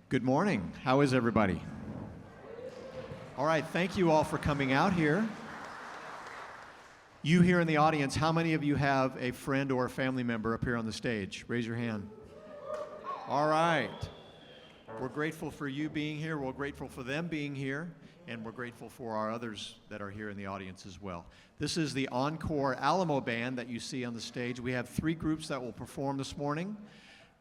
Good morning. How is everybody? All right, thank you all for coming out here. You here in the audience, how many of you have a friend or a family member up here on the stage? Raise your hand. All right. We're grateful for you being here. We're grateful for them being here. And we're grateful for our others that are here in the audience as well. This is the Encore Alamo Band that you see on the stage. We have 3 groups that will perform this morning.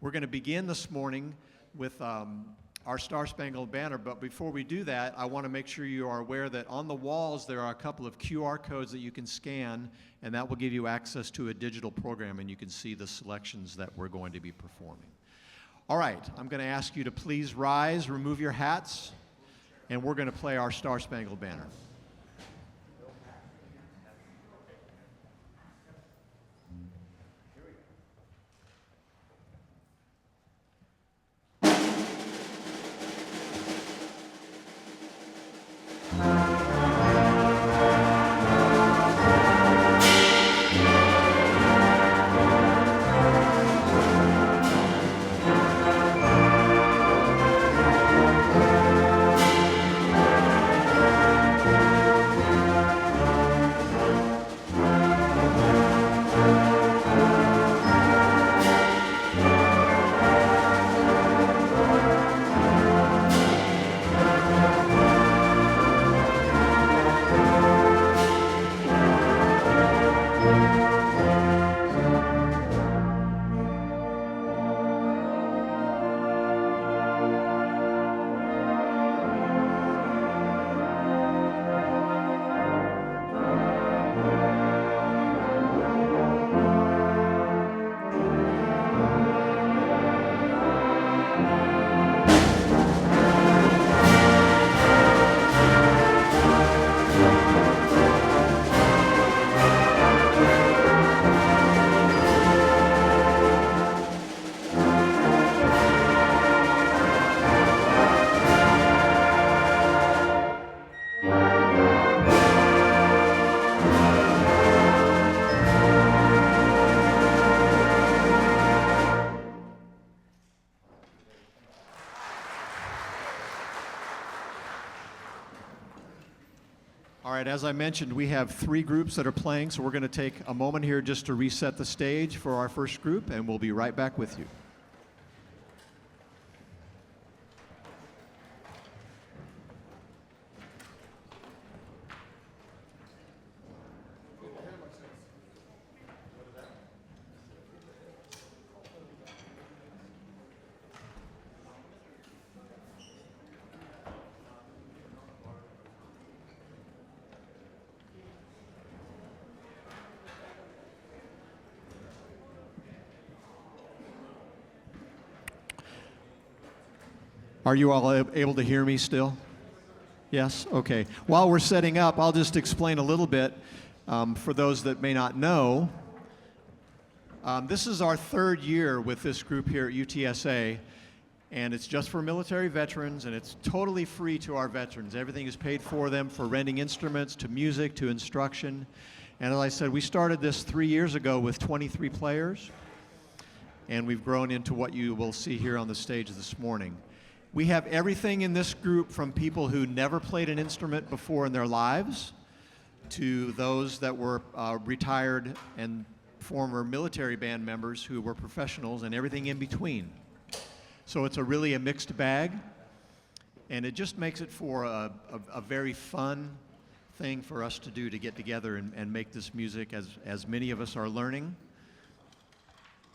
We're going to begin this morning with our Star Spangled Banner, but before we do that, I want to make sure you are aware that on the walls there are a couple of QR codes that you can scan, and that will give you access to a digital program, and you can see the selections that we're going to be performing. All right, I'm going to ask you to please rise, remove your hats, and we're going to play our Star Spangled Banner. As I mentioned, we have 3 groups that are playing, so we're going to take a moment here just to reset the stage for our first group, and we'll be right back with you. Are you all able to hear me still? Yes? Okay. While we're setting up, I'll just explain a little bit for those that may not know. This is our 3rd year with this group here at UTSA, and it's just for military veterans, and it's totally free to our veterans. Everything is paid for them, for renting instruments, to music, to instruction. And as I said, we started this 3 years ago with 23 players, and we've grown into what you will see here on the stage this morning. We have everything in this group from people who never played an instrument before in their lives to those that were retired and former military band members who were professionals and everything in between. So it's really a mixed bag, and it just makes it for a very fun thing for us to do, to get together and make this music as many of us are learning.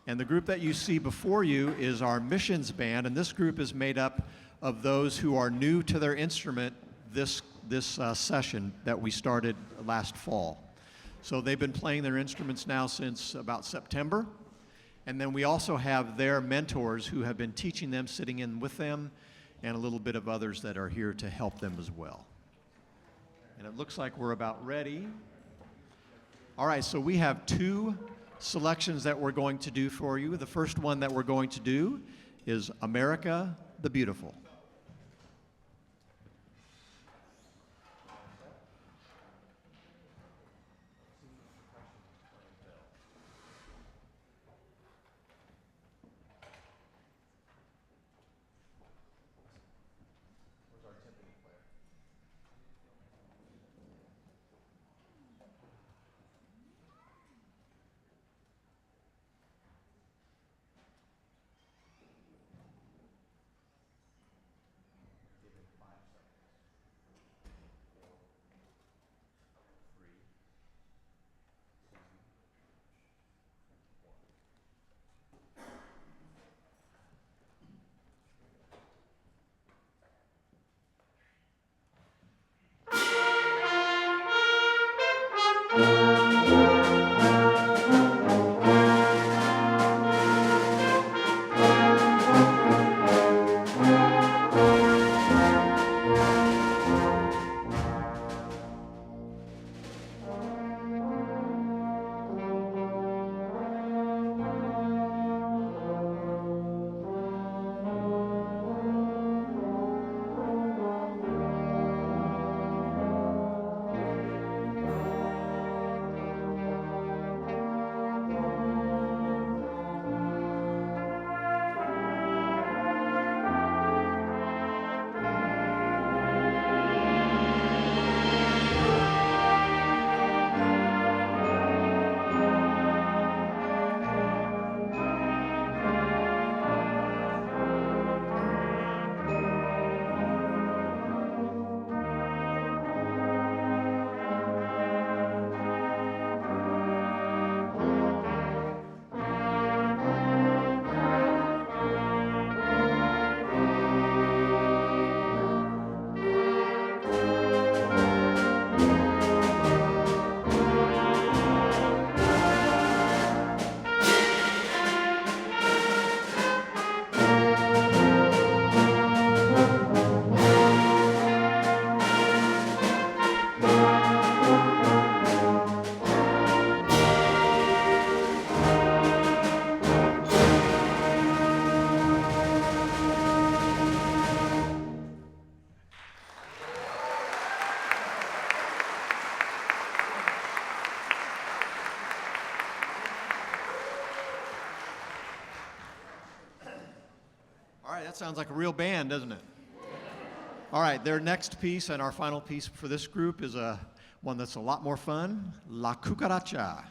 And the group that you see before you is our missions band, and this group is made up of those who are new to their instrument this session that we started last fall. So they've been playing their instruments now since about September, and then we also have their mentors who have been teaching them, sitting in with them, and a little bit of others that are here to help them as well. And it looks like we're about ready. All right, so we have 2 selections that we're going to do for you. The first one that we're going to do is America the Beautiful. that sounds like a real band, doesn't it? All right, their next piece and our final piece for this group is one that's a lot more fun, La Cucaracha.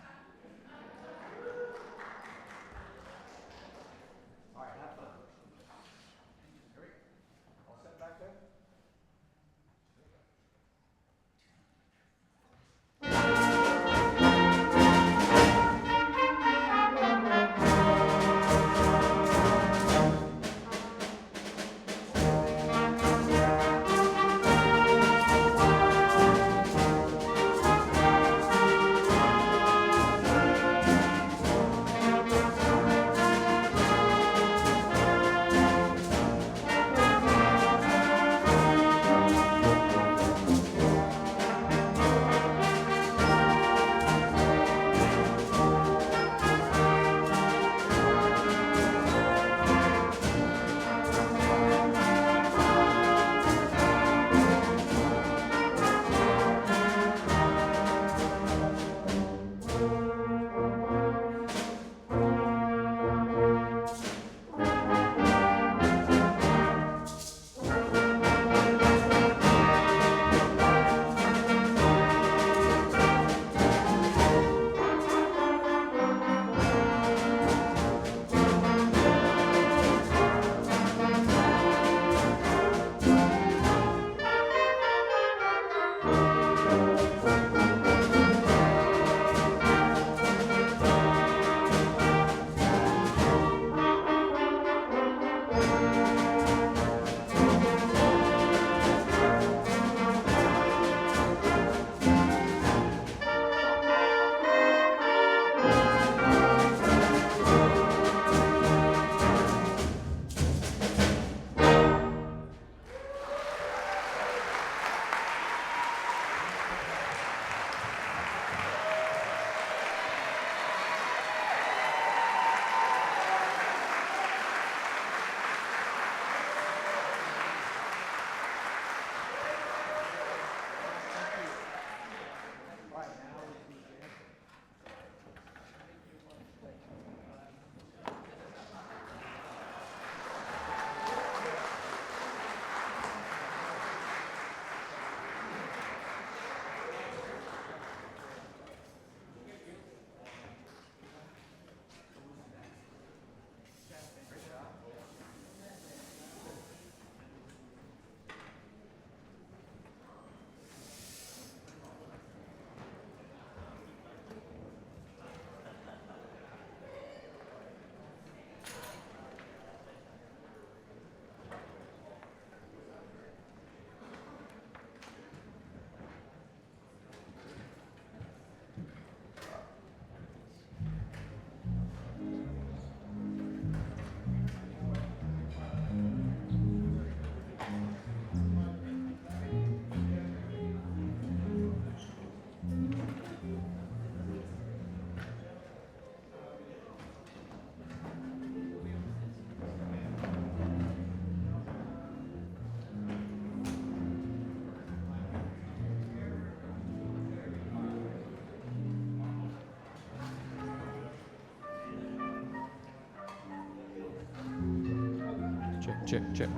Check, check.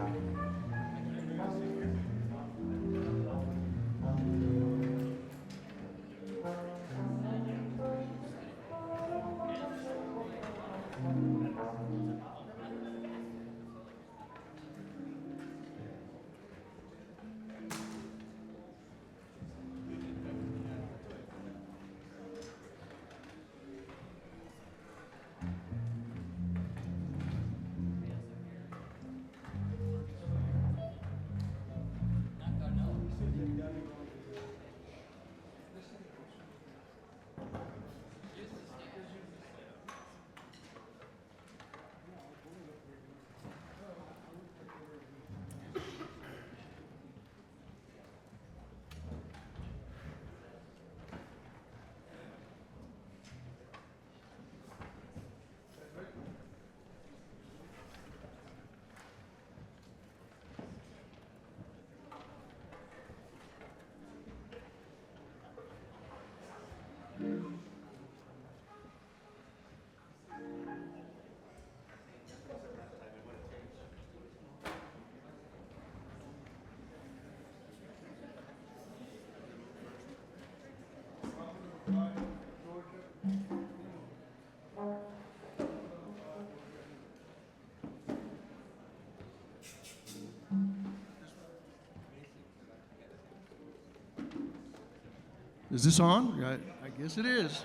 Is this on? Yeah, I guess it is.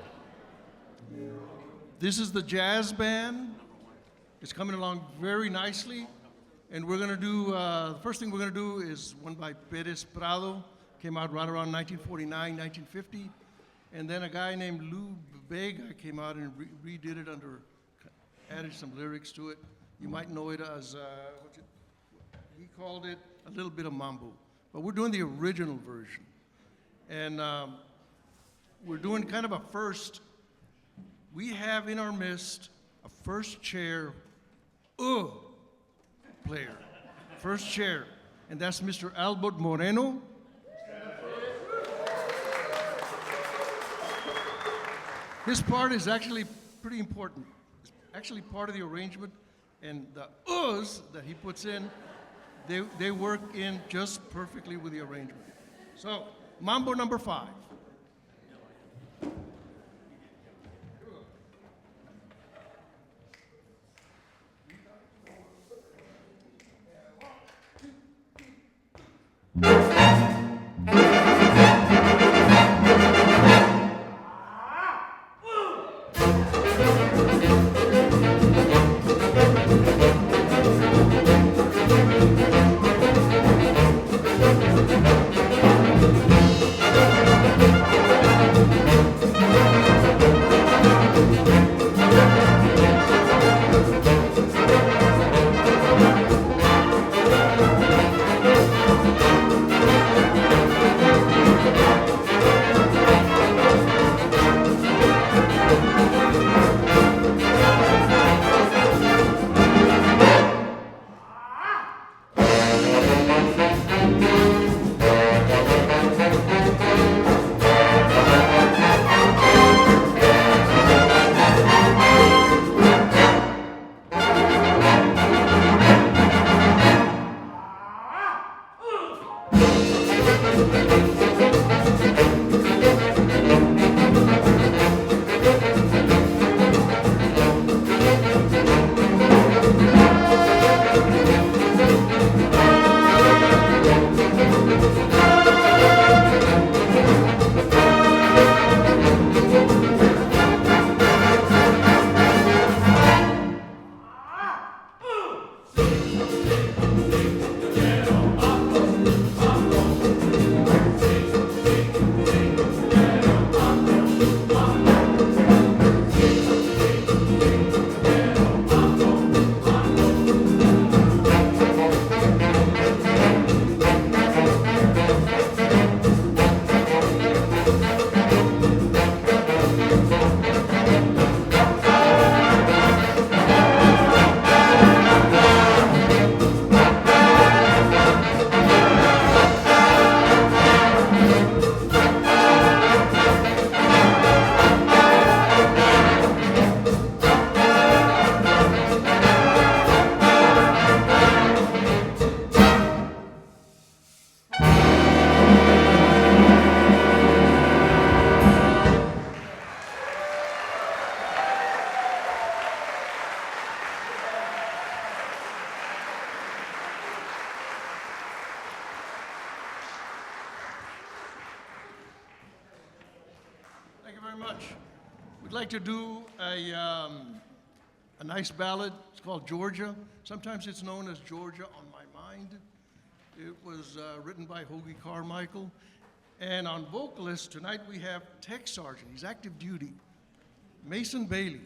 This is the jazz band. It's coming along very nicely. And we're going to do, the first thing we're going to do is one by Perez Prado. Came out right around 1949, 1950. And then a guy named Lou Bega came out and redid it added some lyrics to it. You might know it as, he called it a little bit of mambo. But we're doing the original version. And we're doing kind of a first. We have in our midst a first chair player. First chair. And that's Mr. Albert Moreno. This part is actually pretty important. It's actually part of the arrangement. And the that he puts in, they work in just perfectly with the arrangement. So, Mambo number 5. Like to do a nice ballad. It's called Georgia. Sometimes it's known as Georgia on My Mind. It was written by Hoagy Carmichael. And on vocalist, tonight we have Tech Sergeant. He's active duty. Mason Bailey.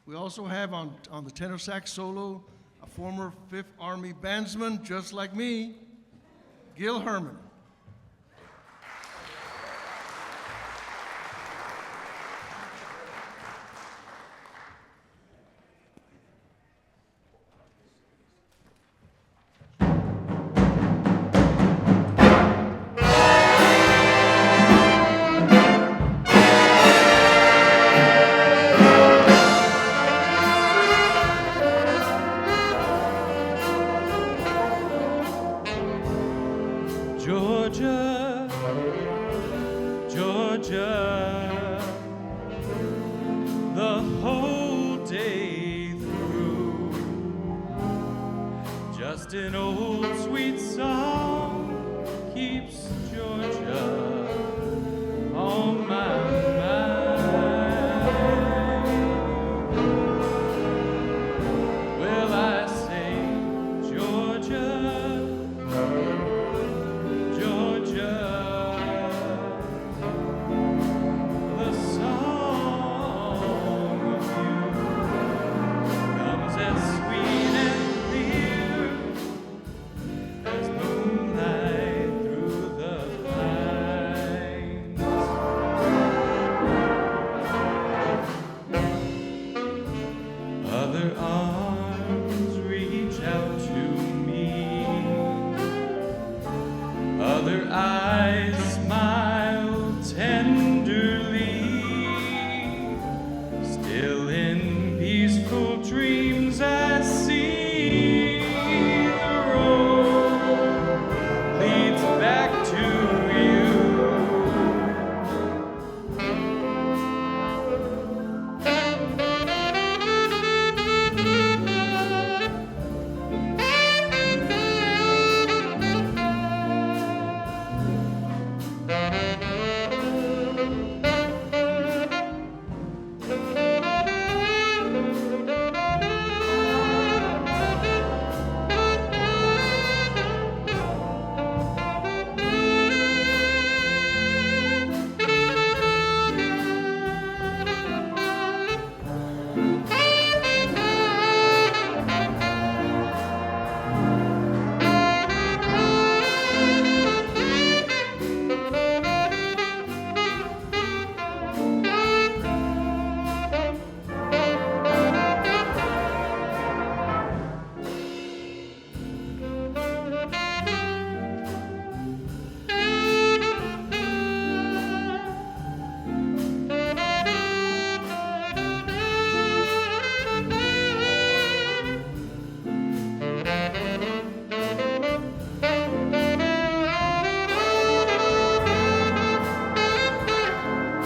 We also have on the tenor sax solo, a former 5th Army bandsman, just like me, Gil Herman. Georgia, Georgia, the whole day through, just an old sweet song keeps Georgia on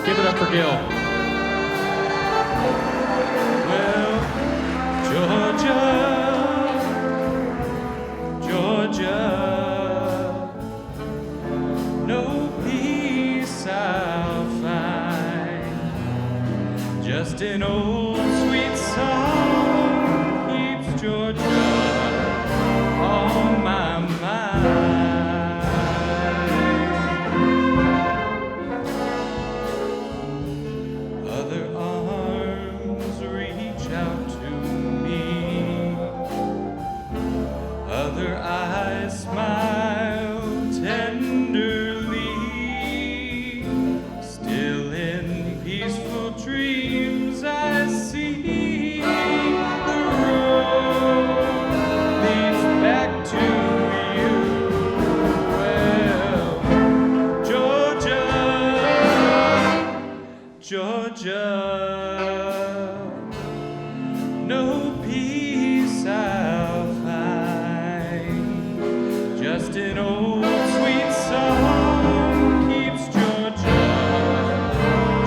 Give it up for Gil. Well, Georgia, Georgia, no peace I'll find. Just an old sweet song keeps Georgia on my mind. Other arms reach out to me. Other eyes smile tenderly. Still in peaceful dreams I see the road leads back to you. Well, Georgia, Georgia, no peace I'll find. Just an old sweet song keeps Georgia.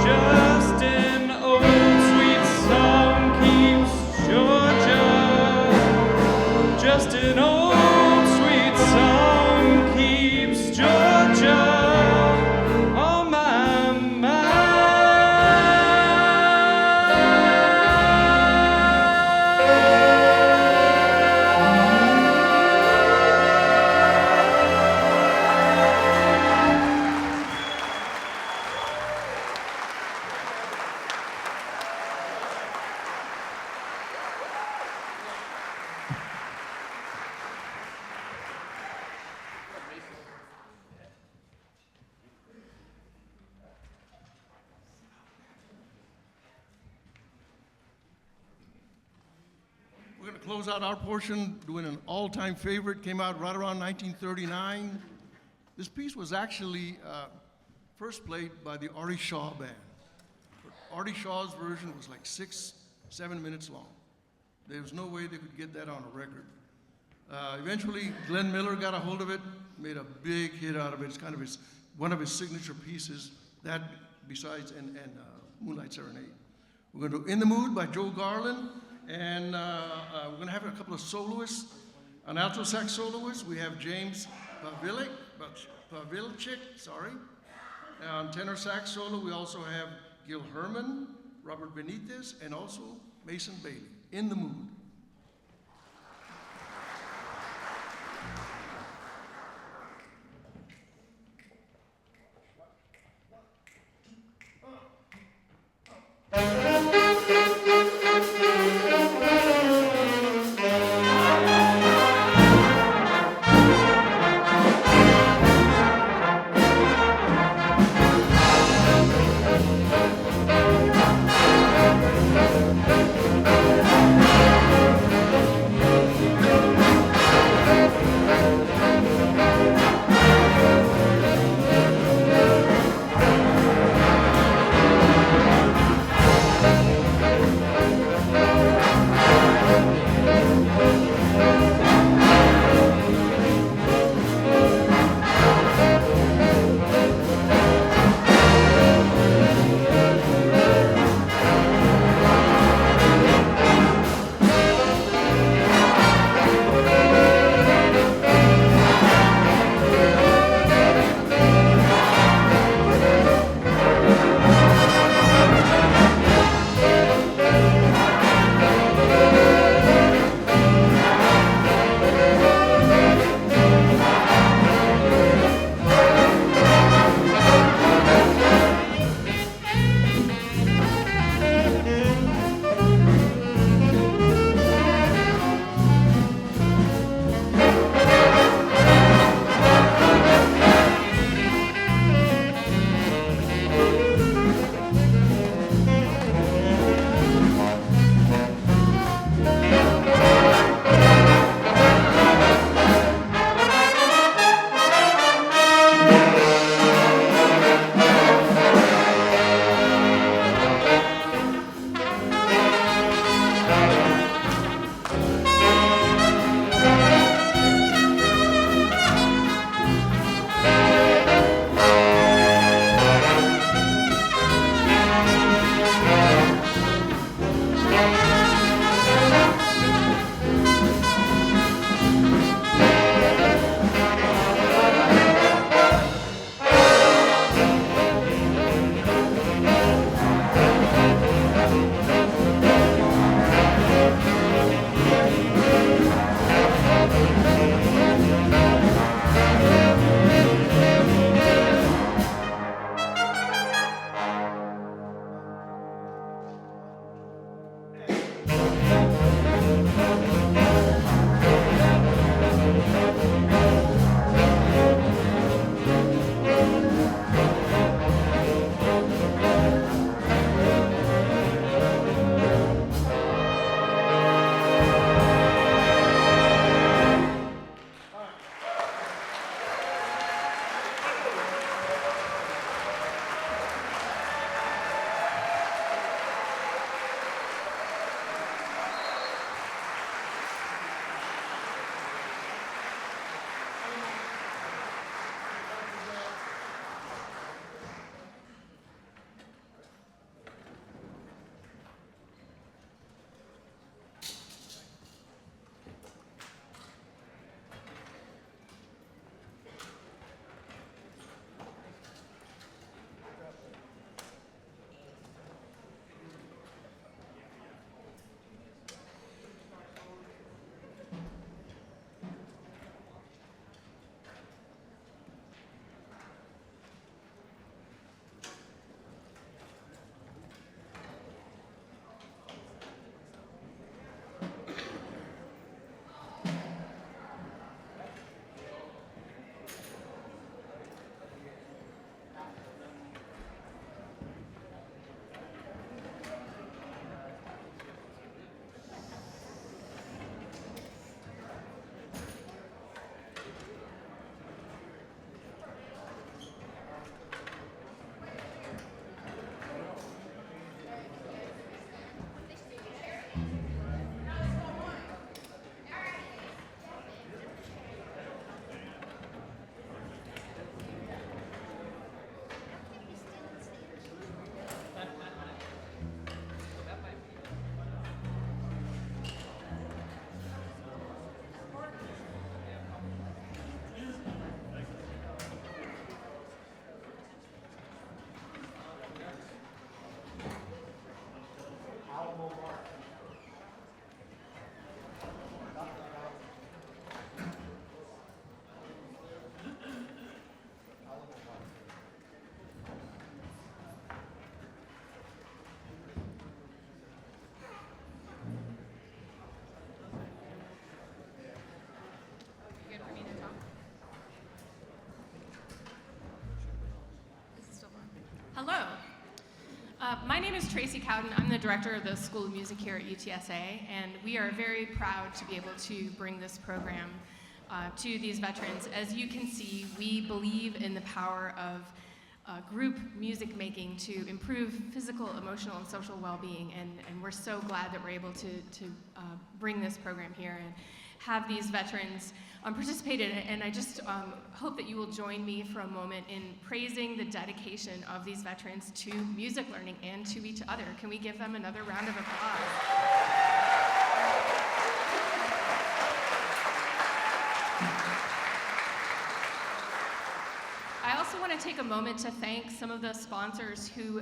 Just an old sweet song keeps Georgia. Just an old sweet song keeps Georgia on my mind. We're going to close out our portion doing an all-time favorite. Came out right around 1939. This piece was actually first played by the Artie Shaw Band. But Artie Shaw's version was like 6-7 minutes long. There was no way they could get that on a record. Eventually, Glenn Miller got a hold of it, made a big hit out of it. It's kind of one of his signature pieces. That besides and Moonlight Serenade. We're going to do In the Mood by Joe Garland. And we're going to have a couple of soloists. An alto sax soloist, we have James Pavilichik, sorry. On tenor sax solo, we also have Gil Herman, Robert Benitez, and also Mason Bailey. In the Mood. Hello. My name is Tracy Cowden. I'm the director of the School of Music here at UTSA, and we are very proud to be able to bring this program to these veterans. As you can see, we believe in the power of group music making to improve physical, emotional, and social well-being, and we're so glad that we're able to bring this program here and have these veterans participate in it. And I just hope that you will join me for a moment in praising the dedication of these veterans to music learning and to each other. Can we give them another round of applause? I also want to take a moment to thank some of the sponsors who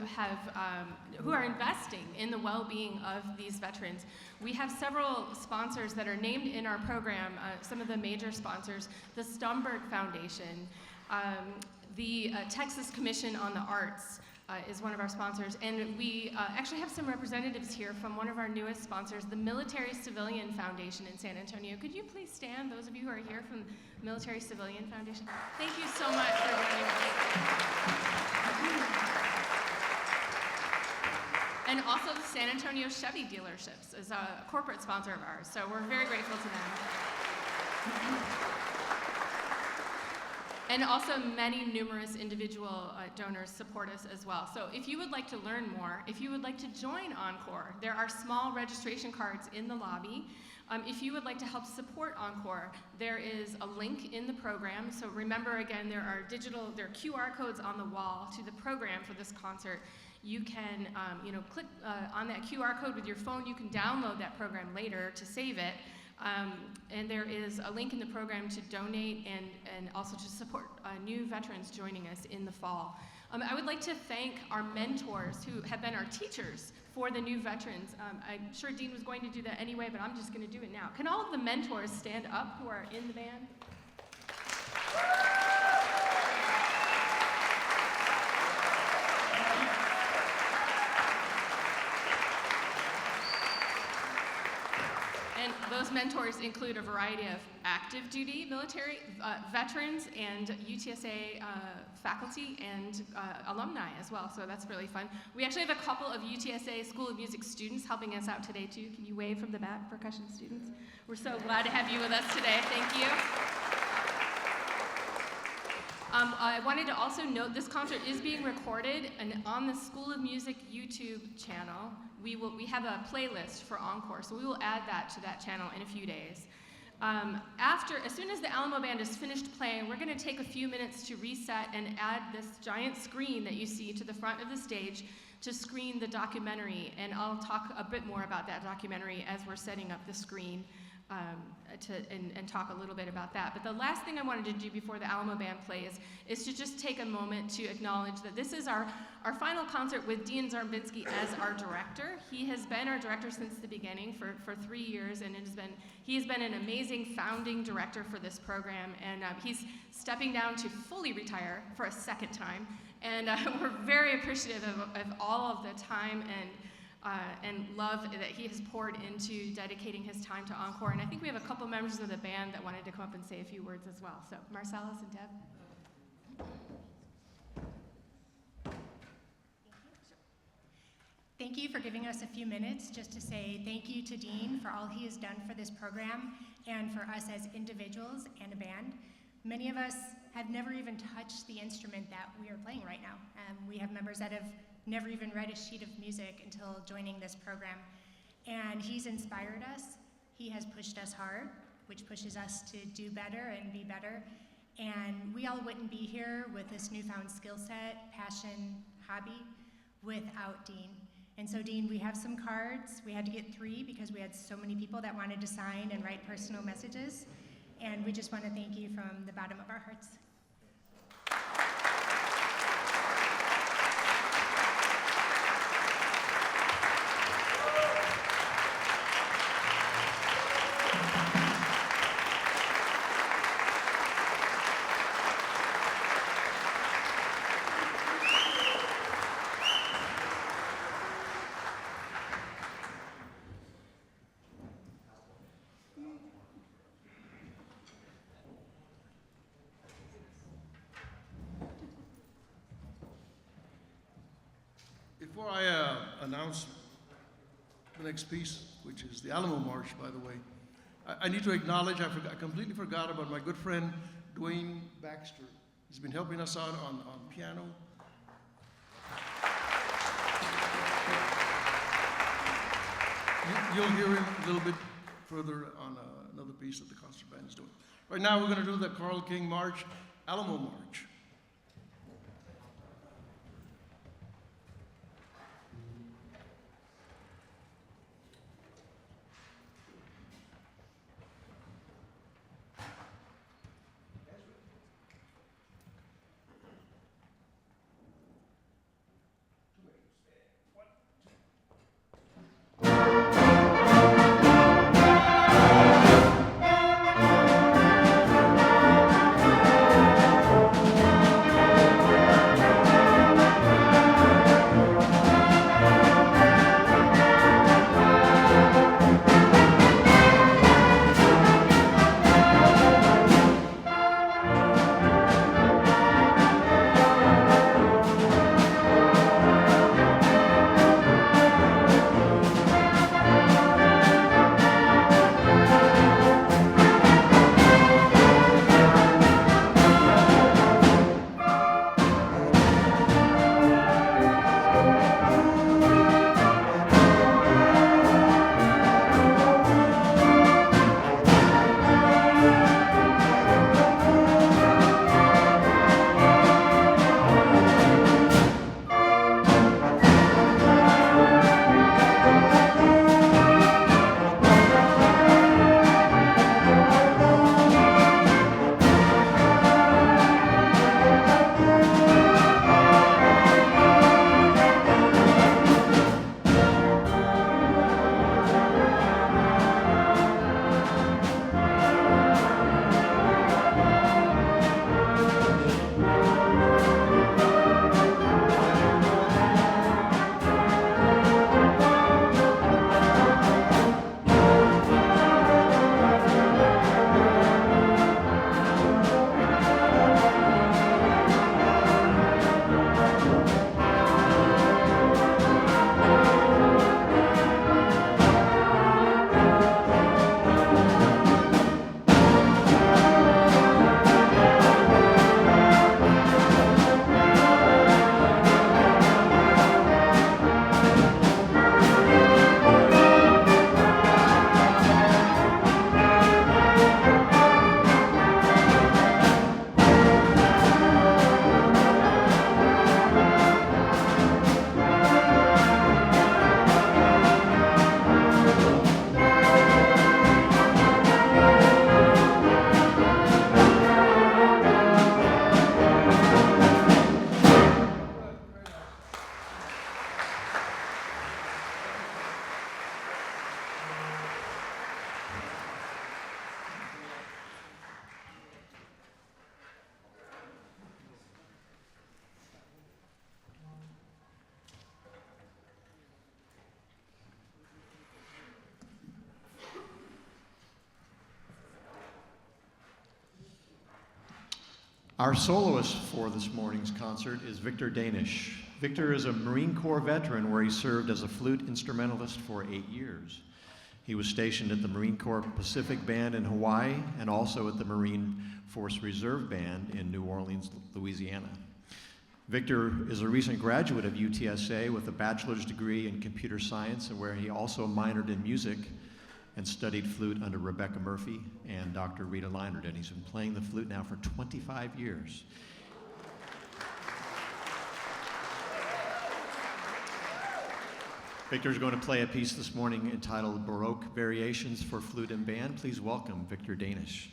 are investing in the well-being of these veterans. We have several sponsors that are named in our program, some of the major sponsors: the Stomberg Foundation, the Texas Commission on the Arts is one of our sponsors, and we actually have some representatives here from one of our newest sponsors, the Military Civilian Foundation in San Antonio. Could you please stand, those of you who are here from the Military Civilian Foundation? Thank you so much for joining us. And also the San Antonio Chevy dealerships is a corporate sponsor of ours, so we're very grateful to them. And also numerous individual donors support us as well. So if you would like to learn more, if you would like to join Encore, there are small registration cards in the lobby. If you would like to help support Encore, there is a link in the program. So remember, again, there are QR codes on the wall to the program for this concert. You can click on that QR code with your phone. You can download that program later to save it. And there is a link in the program to donate and also to support new veterans joining us in the fall. I would like to thank our mentors who have been our teachers for the new veterans. I'm sure Dean was going to do that anyway, but I'm just going to do it now. Can all of the mentors stand up who are in the band? And those mentors include a variety of active duty military veterans and UTSA faculty and alumni as well, so that's really fun. We actually have a couple of UTSA School of Music students helping us out today too. Can you wave from the back, percussion students? We're so glad to have you with us today, thank you. I wanted to also note this concert is being recorded, and on the School of Music YouTube channel, we have a playlist for Encore, so we will add that to that channel in a few days. As soon as the Alamo Band is finished playing, we're going to take a few minutes to reset and add this giant screen that you see to the front of the stage to screen the documentary, and I'll talk a bit more about that documentary as we're setting up the screen. And talk a little bit about that. But the last thing I wanted to do before the Alamo Band plays is to just take a moment to acknowledge that this is our final concert with Dean Zarbinsky as our director. He has been our director since the beginning for 3 years, and he has been an amazing founding director for this program, and he's stepping down to fully retire for a second time. And we're very appreciative of all of the time and love that he has poured into dedicating his time to Encore. And I think we have a couple members of the band that wanted to come up and say a few words as well. So Marcellus and Deb. Thank you for giving us a few minutes just to say thank you to Dean for all he has done for this program and for us as individuals and a band. Many of us have never even touched the instrument that we are playing right now. We have members that have never even read a sheet of music until joining this program. And he's inspired us. He has pushed us hard, which pushes us to do better and be better. And we all wouldn't be here with this newfound skill set, passion, hobby without Dean. And so Dean, we have some cards. We had to get 3 because we had so many people that wanted to sign and write personal messages. And we just want to thank you from the bottom of our hearts. Before I announce the next piece, which is the Alamo March, by the way, I need to acknowledge I completely forgot about my good friend Dwayne Baxter. He's been helping us out on piano. You'll hear him a little bit further on another piece that the concert band is doing. Right now, we're going to do the Carl King March, Alamo March. Our soloist for this morning's concert is Victor Danish. Victor is a Marine Corps veteran where he served as a flute instrumentalist for 8 years. He was stationed at the Marine Corps Pacific Band in Hawaii and also at the Marine Force Reserve Band in New Orleans, Louisiana. Victor is a recent graduate of UTSA with a bachelor's degree in computer science, and where he also minored in music and studied flute under Rebecca Murphy and Dr. Rita Leinert, and he's been playing the flute now for 25 years. Victor's going to play a piece this morning entitled Baroque Variations for Flute and Band. Please welcome Victor Danish.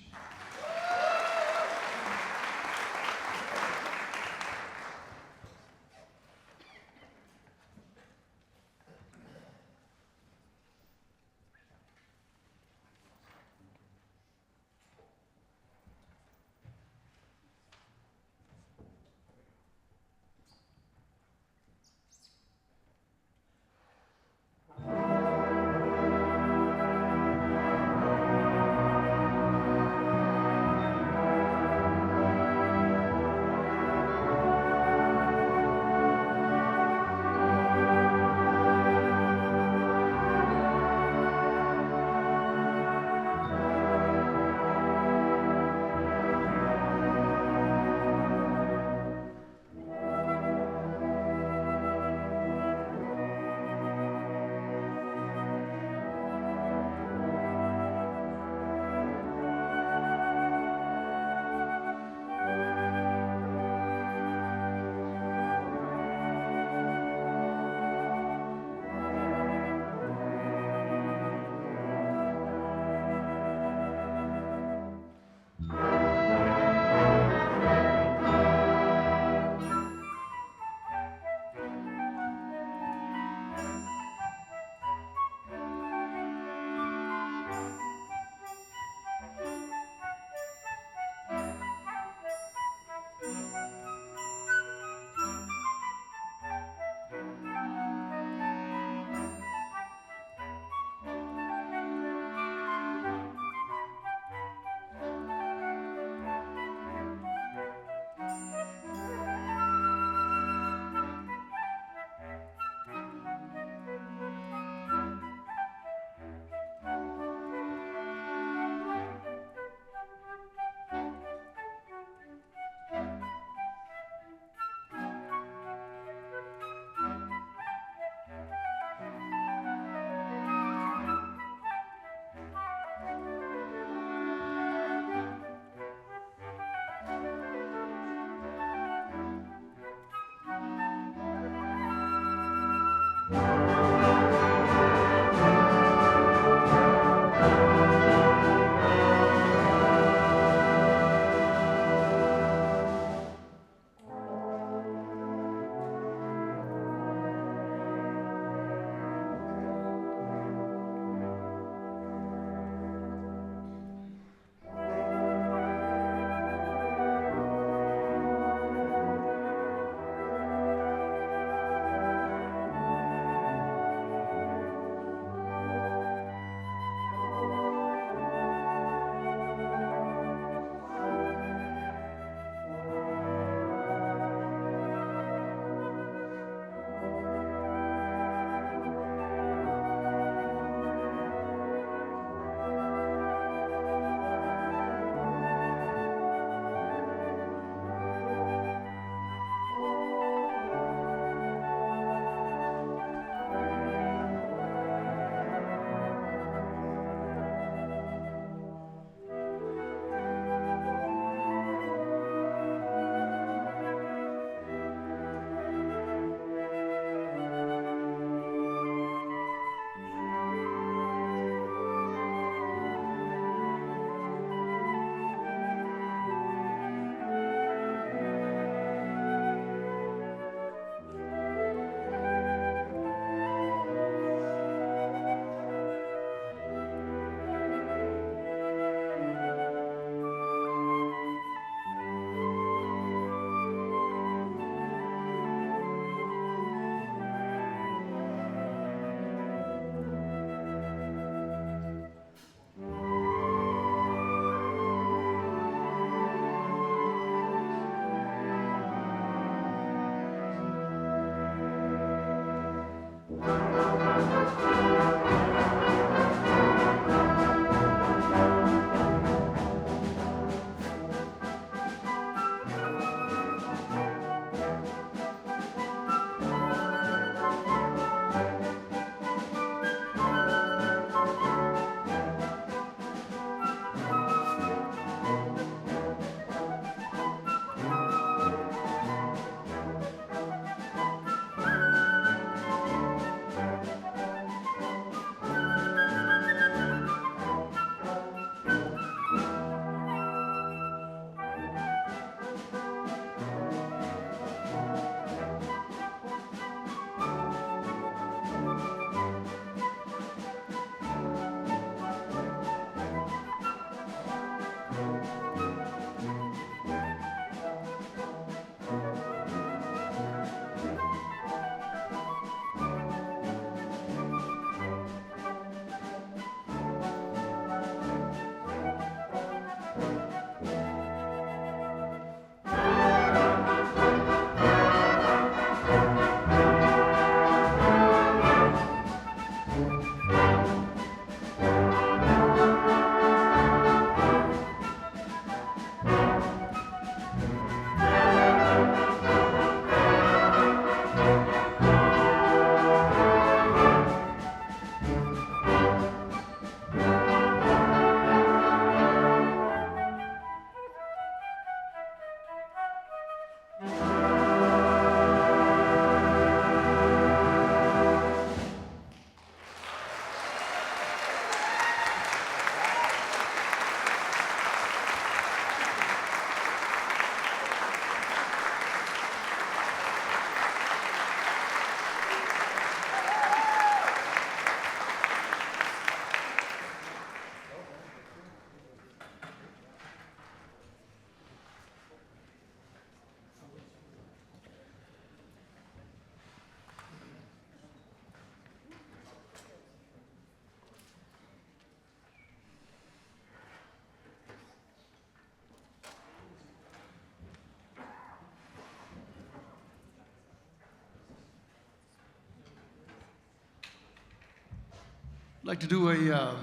like to do a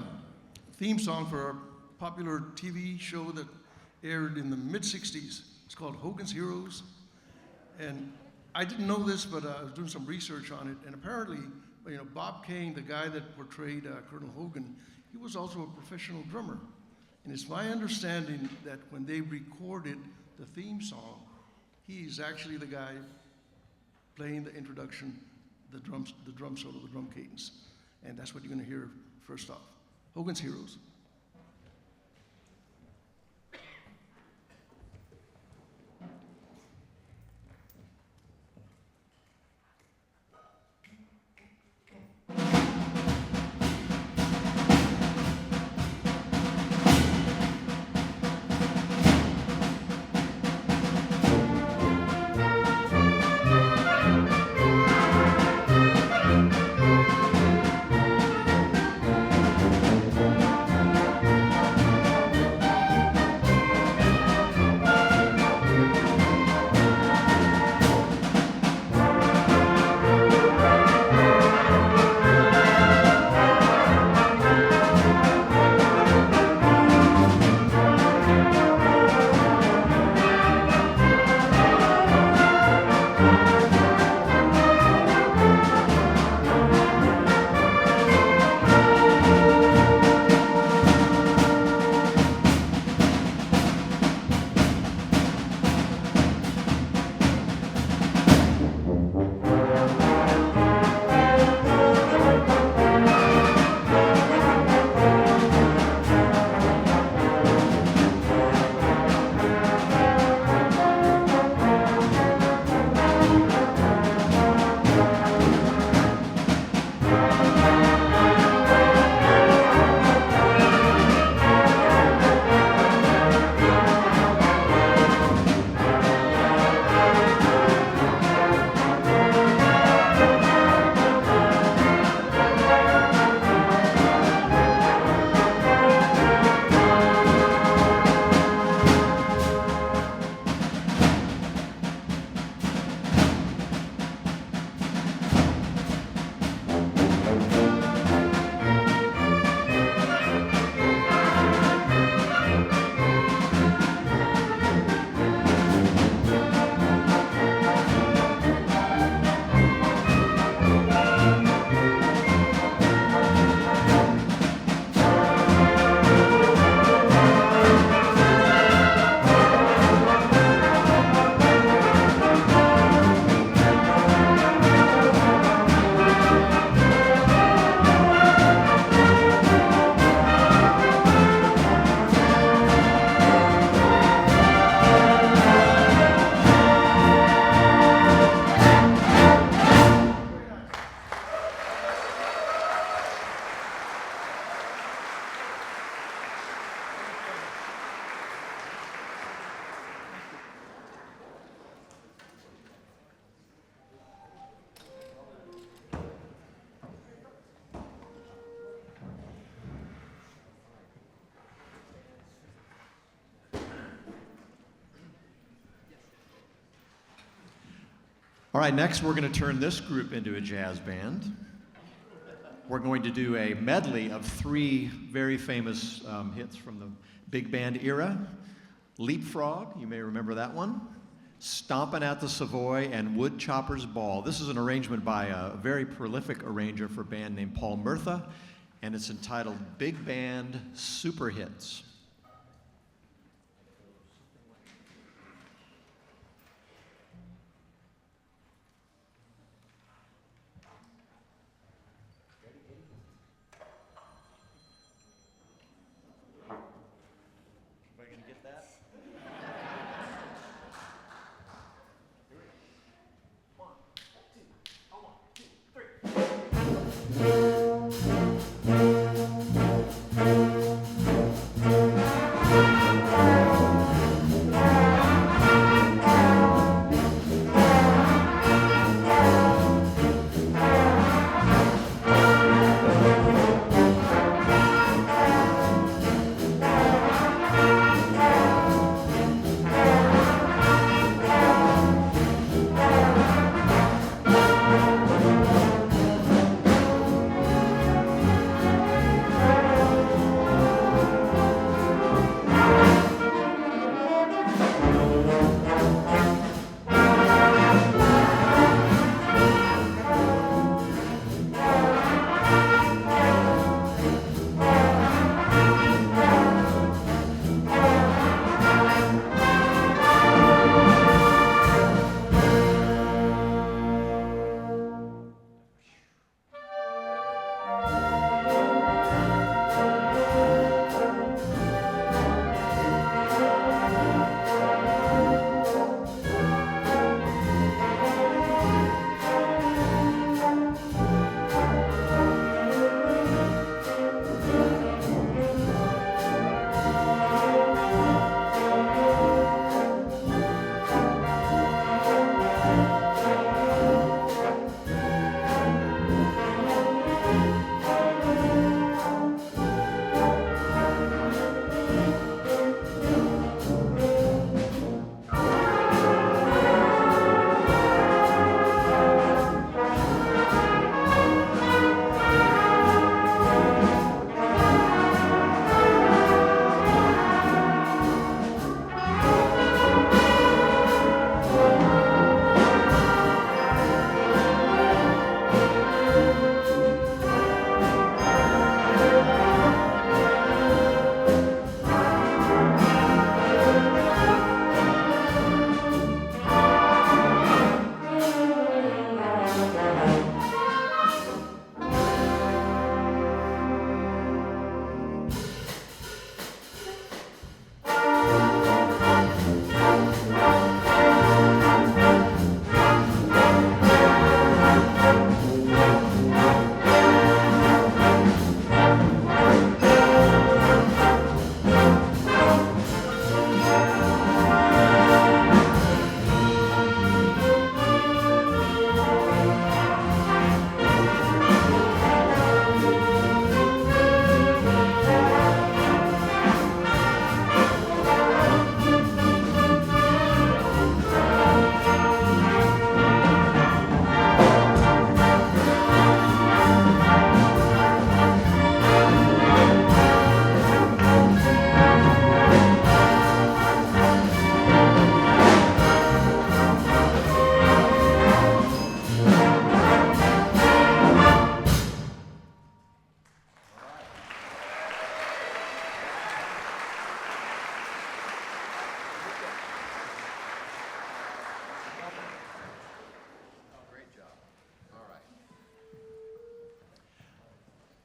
theme song for a popular TV show that aired in the mid-'60s. It's called Hogan's Heroes. And I didn't know this, but I was doing some research on it. And apparently, you know, Bob Kane, the guy that portrayed Colonel Hogan, he was also a professional drummer. And it's my understanding that when they recorded the theme song, he's actually the guy playing the introduction, the drum solo, the drum cadence. And that's what you're gonna hear first off. Hogan's Heroes. All right, next we're going to turn this group into a jazz band. We're going to do a medley of three very famous hits from the big band era. Leapfrog, you may remember that one. Stompin' at the Savoy, and Woodchopper's Ball. This is an arrangement by a very prolific arranger for a band named Paul Murtha, and it's entitled Big Band Super Hits.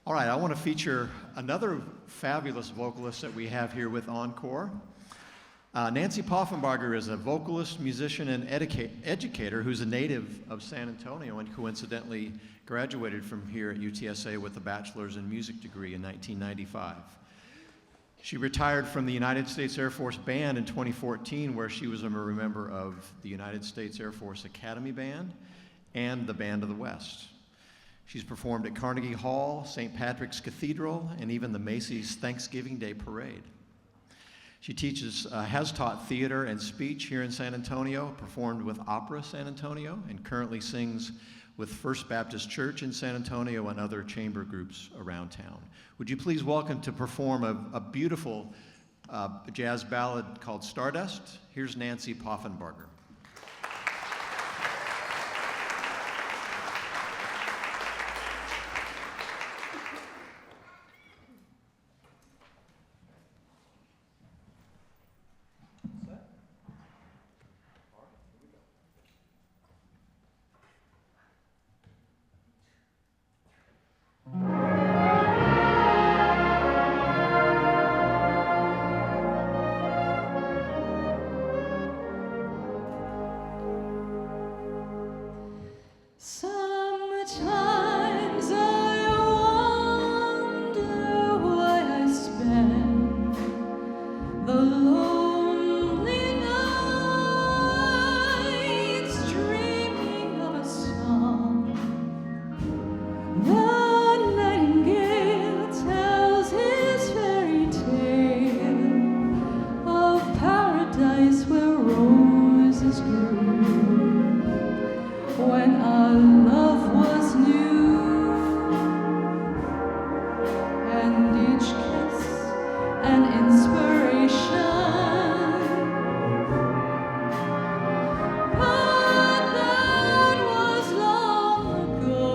All right, I want to feature another fabulous vocalist that we have here with Encore. Nancy Poffenbarger is a vocalist, musician, and educator who's a native of San Antonio and coincidentally graduated from here at UTSA with a bachelor's in music degree in 1995. She retired from the United States Air Force Band in 2014, where she was a member of the United States Air Force Academy Band and the Band of the West. She's performed at Carnegie Hall, St. Patrick's Cathedral, and even the Macy's Thanksgiving Day Parade. She has taught theater and speech here in San Antonio, performed with Opera San Antonio, and currently sings with First Baptist Church in San Antonio and other chamber groups around town. Would you please welcome to perform a beautiful jazz ballad called Stardust? Here's Nancy Poffenbarger. Sometimes I wonder why I spend the lonely nights dreaming of a song. The nightingale tells his fairy tale of paradise where roses grew. When our love was new, and each kiss an inspiration. But that was long ago.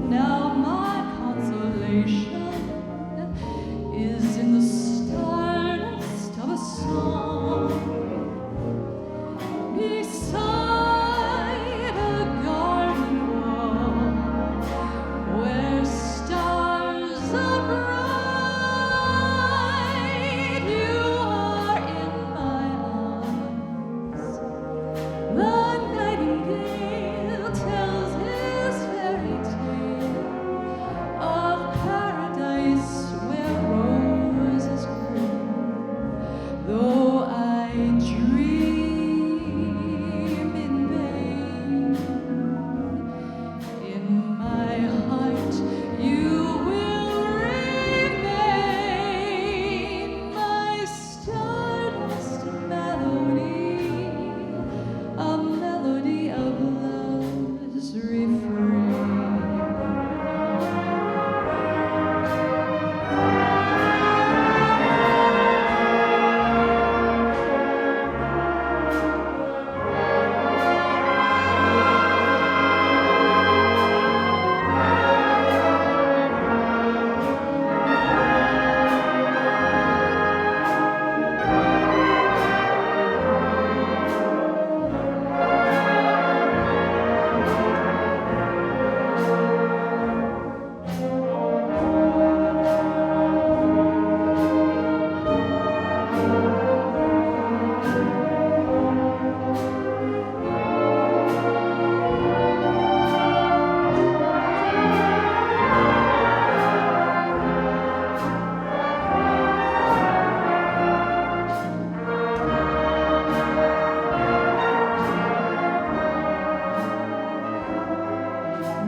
Now my consolation is in the stardust of a song. Beside a garden wall where stars are bright, you are in my arms. The nightingale tells his fairy tale of paradise where roses grew. Though I dream in vain, in my heart you will remain my stardust melody, a melody of love's refrain.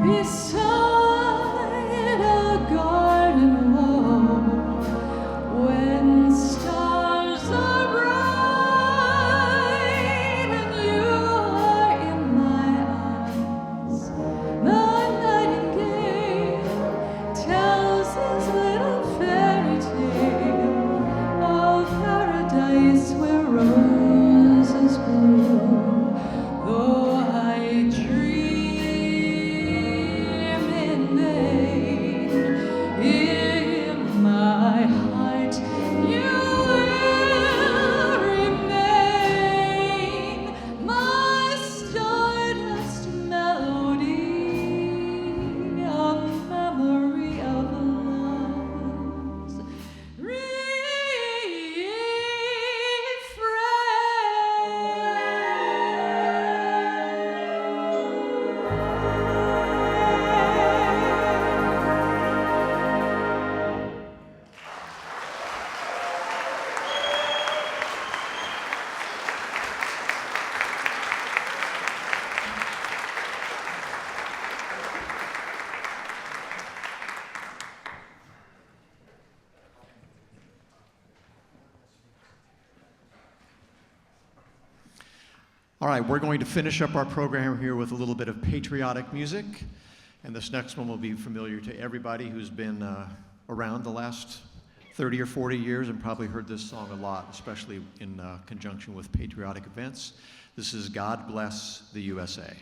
Beside a garden wall, when stars are bright and you are in my arms, the nightingale tells his little fairy tale of paradise where roses grew. Though I dream All right, we're going to finish up our program here with a little bit of patriotic music. And this next one will be familiar to everybody who's been around the last 30 or 40 years and probably heard this song a lot, especially in conjunction with patriotic events. This is God Bless the USA.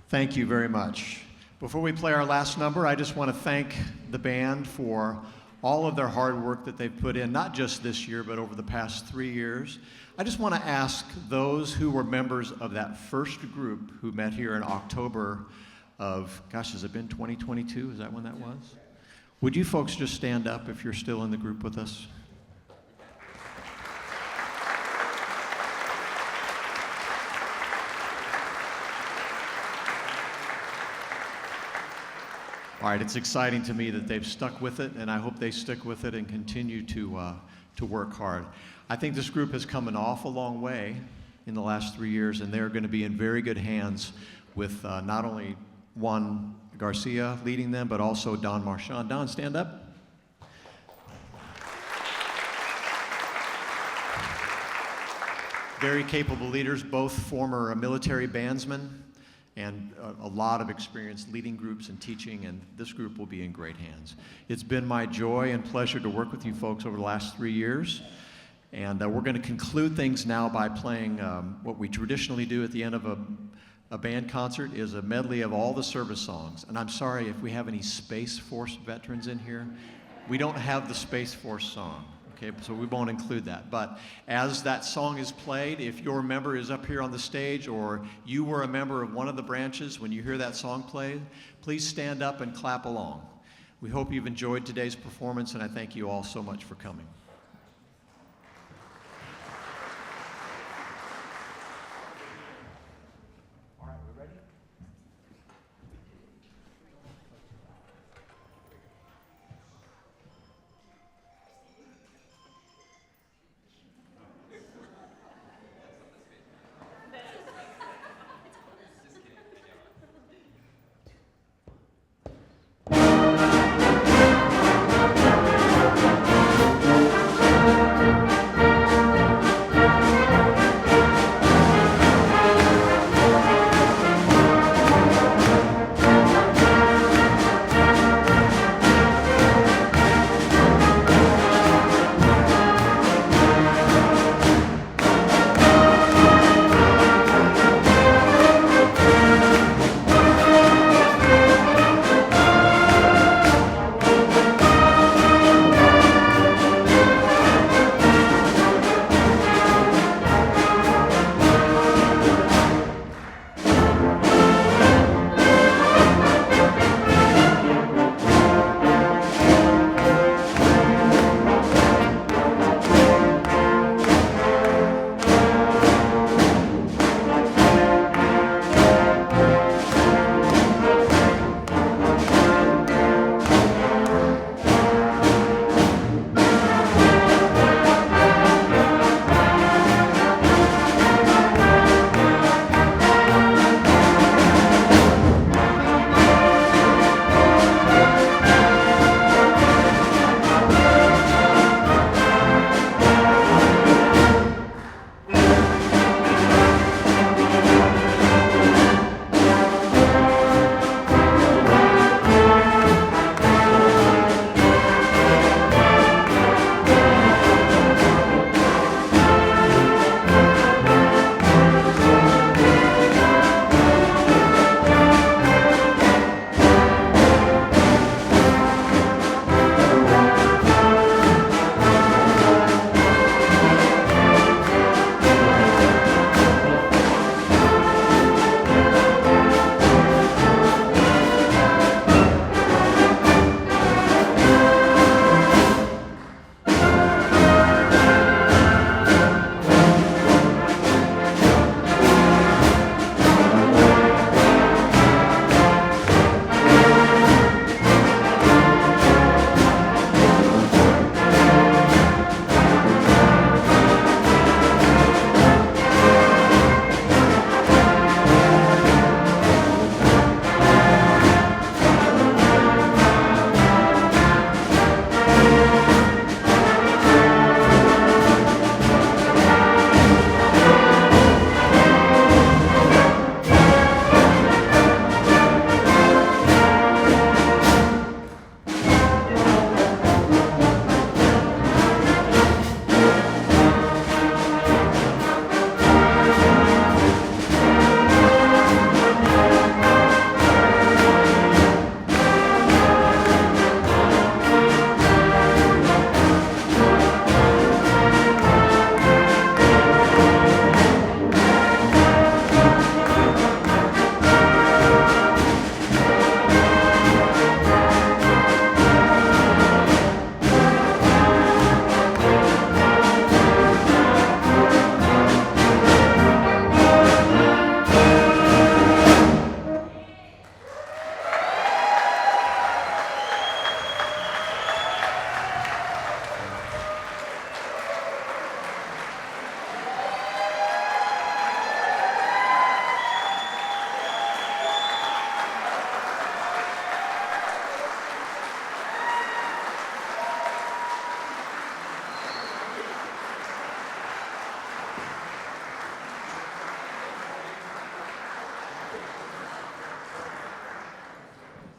Thank you very much. Before we play our last number, I just want to thank the band for all of their hard work that they've put in, not just this year, but over the past 3 years. I just want to ask those who were members of that first group who met here in October of, gosh, has it been 2022? Is that when that was? Would you folks just stand up if you're still in the group with us? All right, it's exciting to me that they've stuck with it, and I hope they stick with it and continue to work hard. I think this group has come an awful long way in the last 3 years, and they're going to be in very good hands with not only Juan Garcia leading them, but also Don Marchand. Don, stand up. very capable leaders, both former military bandsmen and a lot of experience leading groups and teaching, and this group will be in great hands. It's been my joy and pleasure to work with you folks over the last 3 years. And we're going to conclude things now by playing what we traditionally do at the end of a band concert is a medley of all the service songs. And I'm sorry if we have any Space Force veterans in here. We don't have the Space Force song, okay? So we won't include that. But as that song is played, if your member is up here on the stage or you were a member of one of the branches, when you hear that song played, please stand up and clap along. We hope you've enjoyed today's performance, and I thank you all so much for coming.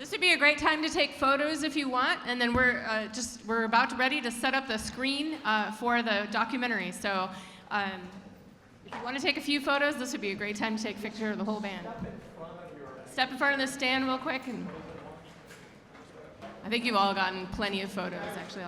This would be a great time to take photos if you want, and then we're about ready to set up the screen for the documentary. So if you want to take a few photos, this would be a great time to take a picture of the whole band. Step in front of the stand real quick, and I think you've all gotten plenty of photos, actually.